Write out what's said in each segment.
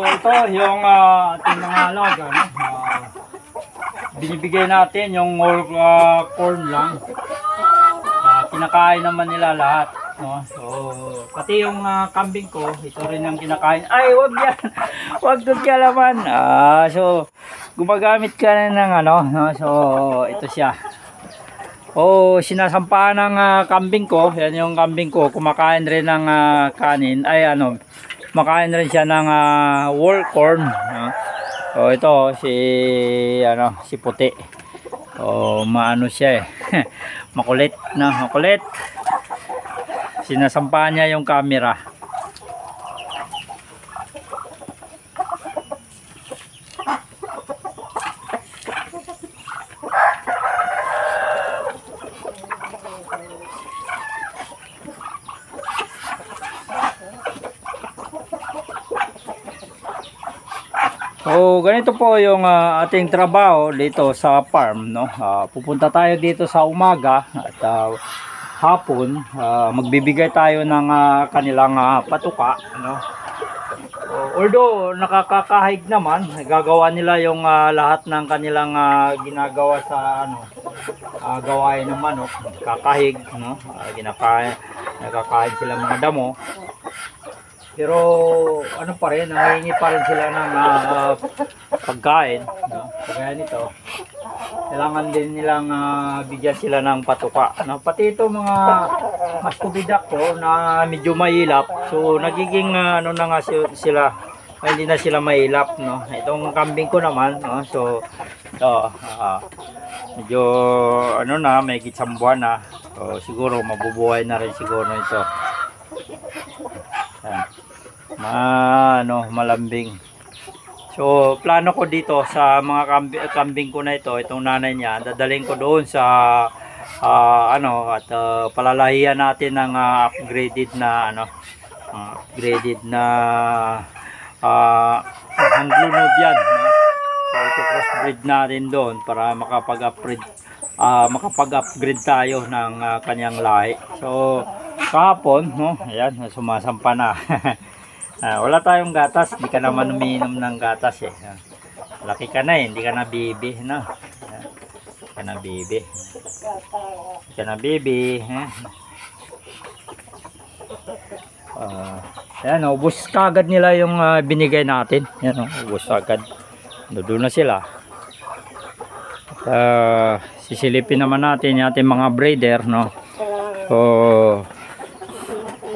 ito yung ating mga alaga, no? Binibigay natin yung corn lang. Kinakain naman nila lahat, no? So, pati yung kambing ko, ito rin ang kinakain. Ay, wag yan. Wag doon ka laman. So, gumagamit ka na ng ano, no? So, ito siya. Sinasampahan ng kambing ko. Yan yung kambing ko. Kumakain rin ng kanin. Ay, ano, kumakain rin siya ng whole corn, no? So, ito, si puti. Maano siya eh. Makulit, no? Makulit. Sinasampahan niya yung camera. So, ganito po yung ating trabaho dito sa farm, no? Pupunta tayo dito sa umaga at hapon, magbibigay tayo ng kanilang patuka, no? Although nakakakahig naman, gagawa nila yung lahat ng kanilang ginagawa sa gawain ng manok, kakahig, no? Nakakahig sila mga damo. Pero ano pa rin, nangihingi pa rin sila ng pagkain, no? Kaya nito, kailangan din nilang bigyan sila ng patuka, no? Pati ito mga maskubidak ko na medyo mailap, so nagiging ano na nga sila, hindi na sila mailap, no? Itong kambing ko naman, no? So medyo ano na, may isang buwan na, so siguro mabubuhay na rin siguro ito. Malambing. So plano ko dito sa mga kambing ko na ito, itong nanay niya, dadalhin ko doon sa palalahian natin ng upgraded na Anglo Nubian, no? So ito crossbreed natin doon para makapag-upgrade tayo ng kanyang lahi. So kahapon, no, ayan, sumasampa na. Wala tayong gatas, hindi ka naman umiinom ng gatas eh. Laki ka na eh, hindi ka na bibi, no? Hindi ka na bibi. Hindi ka na bibi. Ayan, ubos kagad nila yung binigay natin. Ayan, ubos kagad. Doon na sila. Sisilipin naman natin yung ating mga breeder, no? So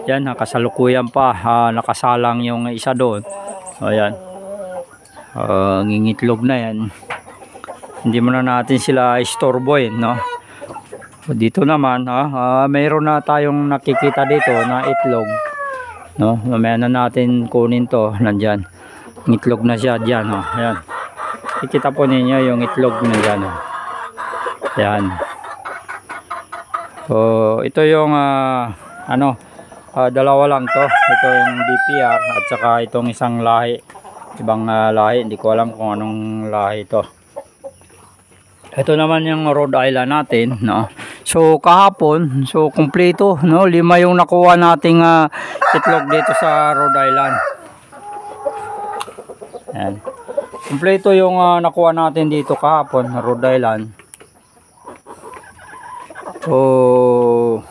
yan, nakasalukuyan pa, nakasalang yung isa doon. Ayan, ngingitlog na yan. Hindi mo na natin sila istorbohin, no? Dito naman, mayroon na tayong nakikita dito na itlog, no? Mamaya na natin kunin to, nandyan. Itlog na siya dyan, no? Ayan, kikita po ninyo yung itlog na dyan, no? Ayan. So ito yung dalawa lang to. Ito yung BPR at saka itong isang lahi, ibang lahi, hindi ko alam kung anong lahi ito. Ito naman yung Rhode Island natin, no? So kahapon, so kumpleto, no? 5 yung nakuha nating itlog dito sa Rhode Island. Ayan, kumpleto yung nakuha natin dito kahapon, Rhode Island. So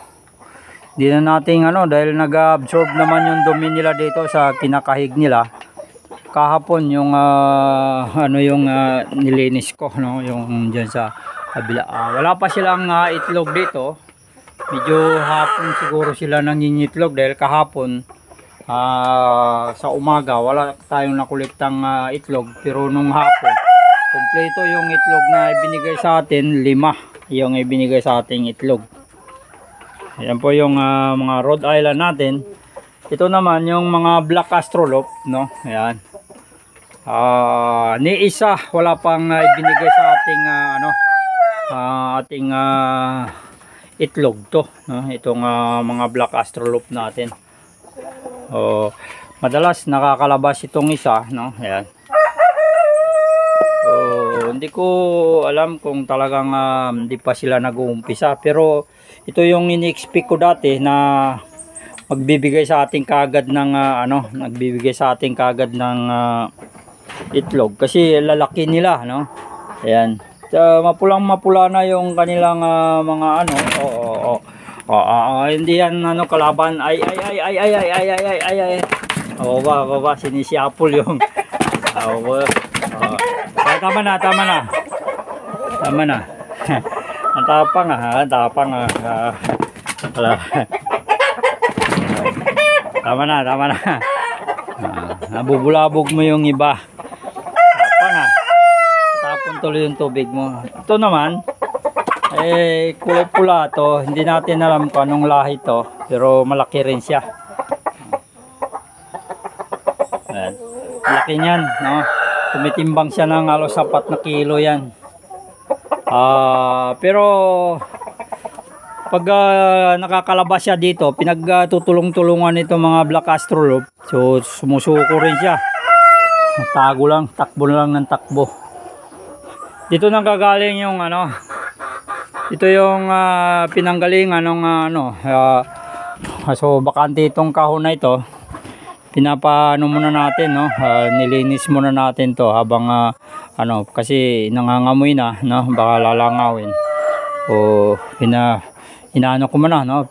di na natin dahil nag-absorb naman yung dumi nila dito sa kinakahig nila. Kahapon yung nilinis ko, no, yung diyan sa kabila. Wala pa silang itlog dito. Medyo hapon siguro sila nangingitlog dahil kahapon sa umaga wala tayong nakuliktang itlog, pero nung hapon kompleto yung itlog na ibinigay sa atin. 5 yung ibinigay sa ating itlog. Ayan po yung mga Rhode Island natin. Ito naman yung mga Black Astrolop, no? Ayan. Ni isa wala pang ibinigay sa ating itlog to, no? Itong mga Black Astrolop natin. Madalas nakakalabas itong isa, no? Ayan. Hindi ko alam kung talagang hindi pa sila nag-uumpisa, pero ito yung ini-expect ko dati na magbibigay sa ating kagad ng nagbibigay sa ating kagad ng itlog kasi lalaki nila, no? Ayan. Mapulang mapula na yung kanilang mga hindi yan kalaban. Ay. Baba sinisiapol yung tama na. Ang tapang tama na. Nabubulabog mo yung iba. Tapon tuloy yung tubig mo. Ito naman kulay pula to. Hindi natin alam kung anong lahi to, pero malaki rin siya. Ayan. Malaki niyan, no? Tumitimbang siya ng halos 4 na kilo yan. Pero pag nakakalabas siya dito, pinagtutulong-tulungan ito mga black astrolop. So sumusuko rin siya. Takbo lang ng takbo. Dito nang gagaling yung ito yung pinanggalingan ng so bakante itong kahon na ito. Pinapaano muna natin, no? Nilinis muna natin to habang kasi nangangamoy na, no? Baka lalangawin. O inaano ko muna, no?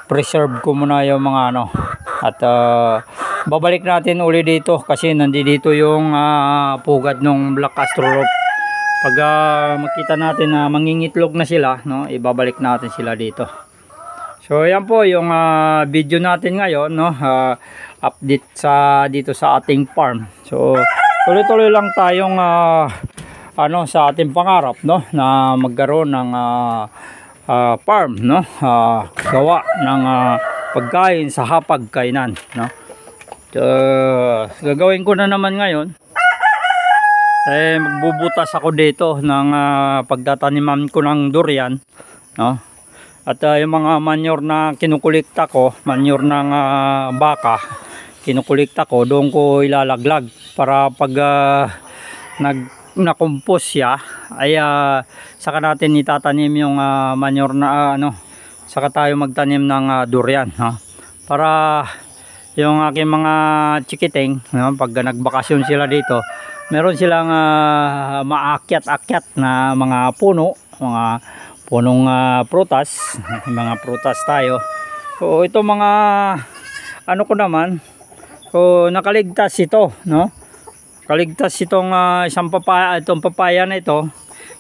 Preserve ko muna yung mga at babalik natin uli dito kasi nandito yung pugad ng black astrolop. Pag makita natin na mangingitlog na sila, no? Ibabalik natin sila dito. So yan po yung video natin ngayon, no? Update dito sa ating farm. So tuloy-tuloy lang tayong sa ating pangarap, no? Na magkaroon ng farm, no? Gawa ng pagkain sa hapagkainan, no? Gagawin ko na naman ngayon. Magbubutas ako dito ng pagtataniman ko ng durian, no? At yung mga manure na kinukulikta ko, manure ng baka, kinukulikta ko, doon ko ilalaglag para pag na-compose siya, ay saka natin itatanim yung manure na saka tayo magtanim ng durian, no? Para yung aking mga chikiting, no? Pag nagbakasyon sila dito, meron silang maakyat-akyat na mga puno, mga punong prutas, mga prutas tayo. So ito mga ko naman, so nakaligtas ito, no? Kaligtas itong isang papaya, itong papaya na ito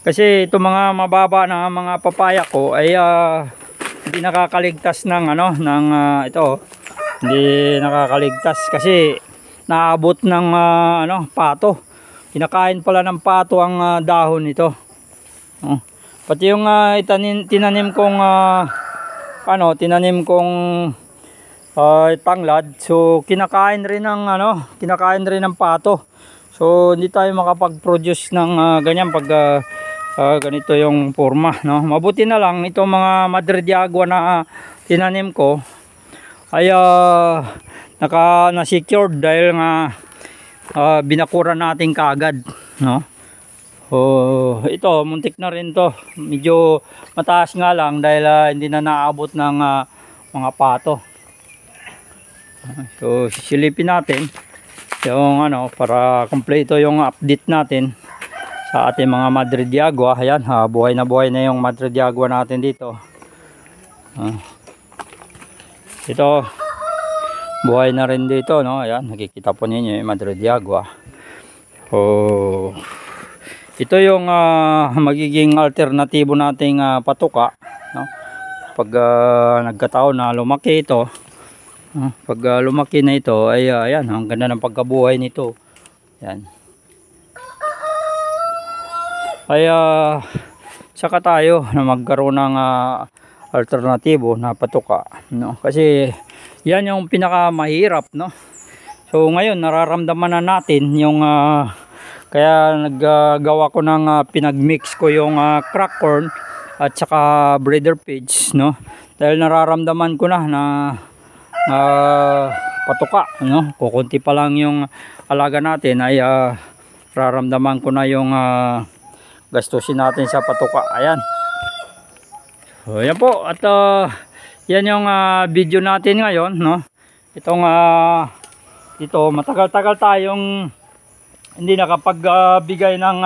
kasi itong mga mababa na mga papaya ko ay hindi nakakaligtas ng ito. Hindi nakakaligtas kasi naabot ng pato. Kinakain pala ng pato ang dahon nito. Pati yung tinanim kong tanglad, so kinakain rin ng pato. So hindi tayo makapag-produce ng ganyan pag ganito yung forma, no? Mabuti na lang itong mga Madre de Agua na tinanim ko ay na-secured dahil nga binakuran natin kaagad, no? Ito muntik na rin to, medyo mataas nga lang dahil hindi na naabot ng mga pato. So sisilipin natin yung para kompleto yung update natin sa ating mga Madre de Agua. Ayan, buhay na yung Madre de Agua natin dito. Ito buhay na rin dito, no? Ayan, nakikita po ninyo yung Madre de Agua. Ito yung magiging alternatibo nating patuka, no? Pag nagkataon na lumaki ito, pag lumaki na ito ay ayan, ang ganda ng pagkabuhay nito. Yan. Ay saka tayo na magkaroon ng alternatibo na patuka, no? Kasi yan yung pinakamahirap, no? So ngayon nararamdaman na natin yung kaya naggawa ko ng pinagmix ko yung crack corn at saka breeder page, no? Dahil nararamdaman ko na patuka, no? Kukunti pa lang yung alaga natin ay nararamdaman ko na yung gastusin natin sa patuka. Ayan. So ayan po, at yan yung video natin ngayon, no? Itong dito matagal-tagal tayong hindi nakapagbigay ng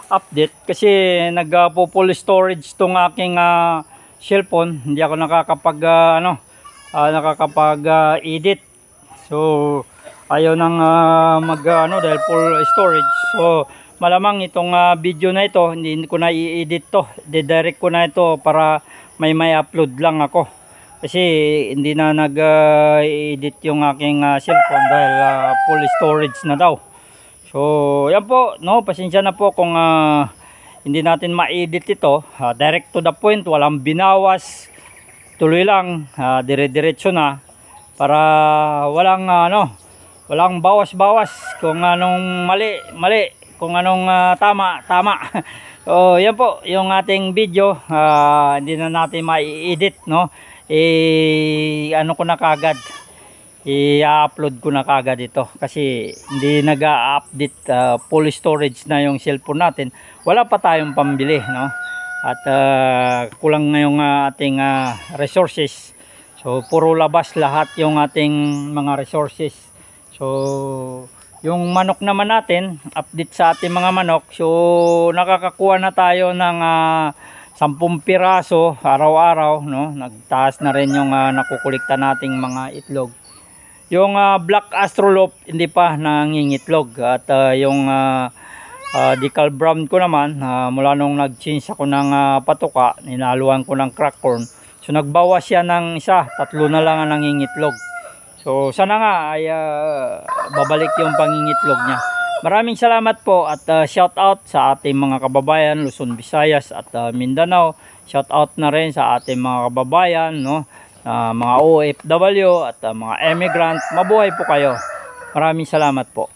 update kasi nagpo-full storage tong aking cellphone. Hindi ako nakakapag-edit. So ayaw nang dahil full storage. So malamang itong video na ito hindi ko na i-edit to. Didirect ko na ito para may upload lang ako. Kasi hindi na nag-edit yung aking cellphone dahil full storage na daw. So yan po, no, pasensya na po kung hindi natin ma-edit ito. Direct to the point, walang binawas. Tuloy lang, dire-diretso na para walang walang bawas-bawas kung anong mali, kung anong tama. So yan po yung ating video. Hindi na natin ma-edit, no. Ano ko na kagad, i-upload ko na kagad ito kasi hindi nag-update. Full storage na yung cellphone natin, wala pa tayong pambili, no, at kulang na yung ating resources. So puro labas lahat yung ating mga resources. So yung manok naman natin, update sa ating mga manok. So nakakakuha na tayo ng 10 piraso araw-araw, no. Nagtaas na rin yung nakukulikta nating mga itlog. Yung black astrolop hindi pa nangingitlog, at yung decal brown ko naman, mula nung nag-change ako ng patuka, ninaluan ko ng crack corn. So nagbawas siya ng isa, 3 na lang ang nangingitlog. So sana nga ay babalik yung pangingitlog niya. Maraming salamat po at shout out sa ating mga kababayan Luzon, Visayas at Mindanao. Shout out na rin sa ating mga kababayan, no, mga OFW at mga immigrant. Mabuhay po kayo. Maraming salamat po.